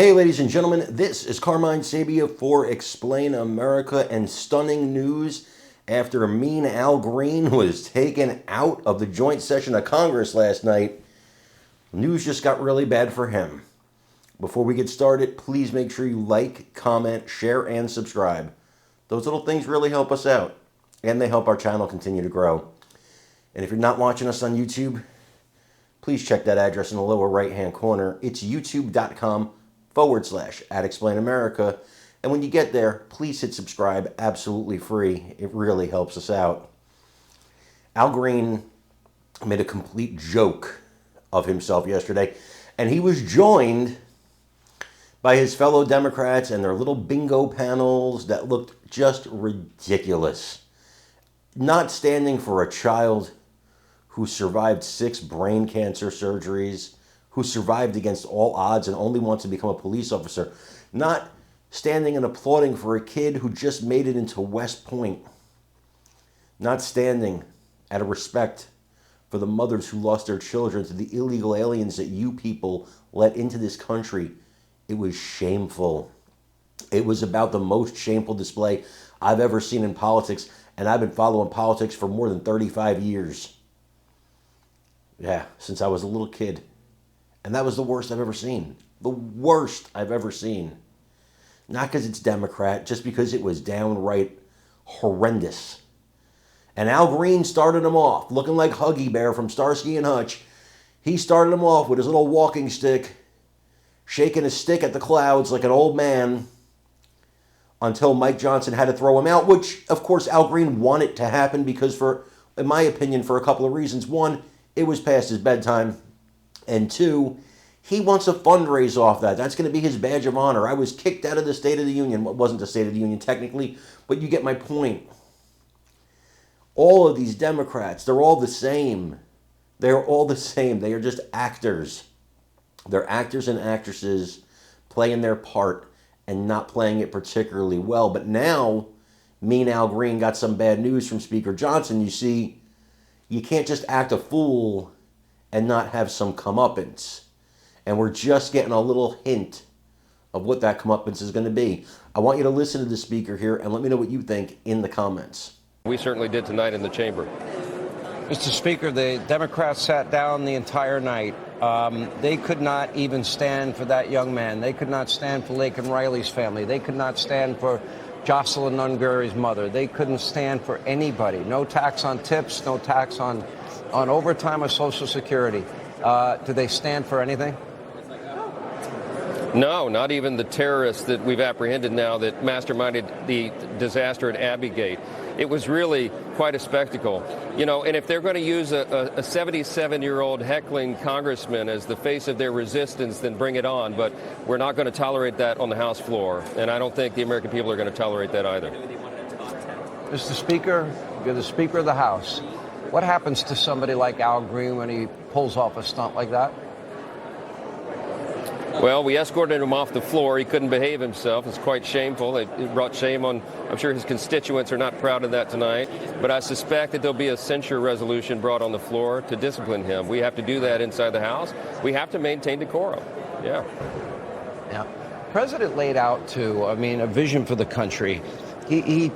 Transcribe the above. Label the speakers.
Speaker 1: Hey, ladies and gentlemen, this is Carmine Sabia for Explain America, and stunning news after Mean Al Green was taken out of the joint session of Congress last night. News just got really bad for him. Before we get started, please make sure you like, comment, share, and subscribe. Those little things really help us out, and they help our channel continue to grow. And if you're not watching us on YouTube, please check that address in the lower right-hand corner. It's youtube.com/@explainamerica. And when you get there, please hit subscribe, absolutely free. It really helps us out. Al Green made a complete joke of himself yesterday, and he was joined by his fellow Democrats and their little bingo panels that looked just ridiculous. Not standing for a child who survived 6 brain cancer surgeries, who survived against all odds and only wants to become a police officer. Not standing and applauding for a kid who just made it into West Point. Not standing out of respect for the mothers who lost their children to the illegal aliens that you people let into this country. It was shameful. It was about the most shameful display I've ever seen in politics, and I've been following politics for more than 35 years. Yeah, since I was a little kid. And that was the worst I've ever seen. The worst I've ever seen. Not because it's Democrat, just because it was downright horrendous. And Al Green started him off, looking like Huggy Bear from Starsky and Hutch. He started him off with his little walking stick, shaking his stick at the clouds like an old man, until Mike Johnson had to throw him out, which, of course, Al Green wanted to happen because, in my opinion, for a couple of reasons. One, it was past his bedtime. And two, he wants to fundraise off that. That's going to be his badge of honor. I was kicked out of the State of the Union. Well, it wasn't the State of the Union technically, but you get my point. All of these Democrats, they're all the same. They're all the same. They are just actors. They're actors and actresses playing their part and not playing it particularly well. But now, Mean Al Green got some bad news from Speaker Johnson. You see, you can't just act a fool and not have some comeuppance. And we're just getting a little hint of what that comeuppance is going to be. I want you to listen to the speaker here and let me know what you think in the comments.
Speaker 2: We certainly did tonight in the chamber.
Speaker 3: Mr. Speaker, the Democrats sat down the entire night. They could not even stand for that young man. They could not stand for Laken Riley's family. They could not stand for Jocelyn Nungary's mother. They couldn't stand for anybody. No tax on tips, no tax on overtime or Social Security. Do they stand for anything?
Speaker 2: No, not even the terrorists that we've apprehended now that masterminded the disaster at Abbey Gate. It was really quite a spectacle. You know, and if they're going to use a 77-year-old heckling congressman as the face of their resistance, then bring it on. But we're not going to tolerate that on the House floor. And I don't think the American people are going to tolerate that either.
Speaker 3: Mr. Speaker, you're the Speaker of the House. What happens to somebody like Al Green when he pulls off a stunt like that?
Speaker 2: Well, we escorted him off the floor. He couldn't behave himself. It's quite shameful. It brought shame on, I'm sure his constituents are not proud of that tonight. But I suspect that there'll be a censure resolution brought on the floor to discipline him. We have to do that inside the House. We have to maintain decorum. Yeah.
Speaker 3: Yeah. President laid out, too, a vision for the country. He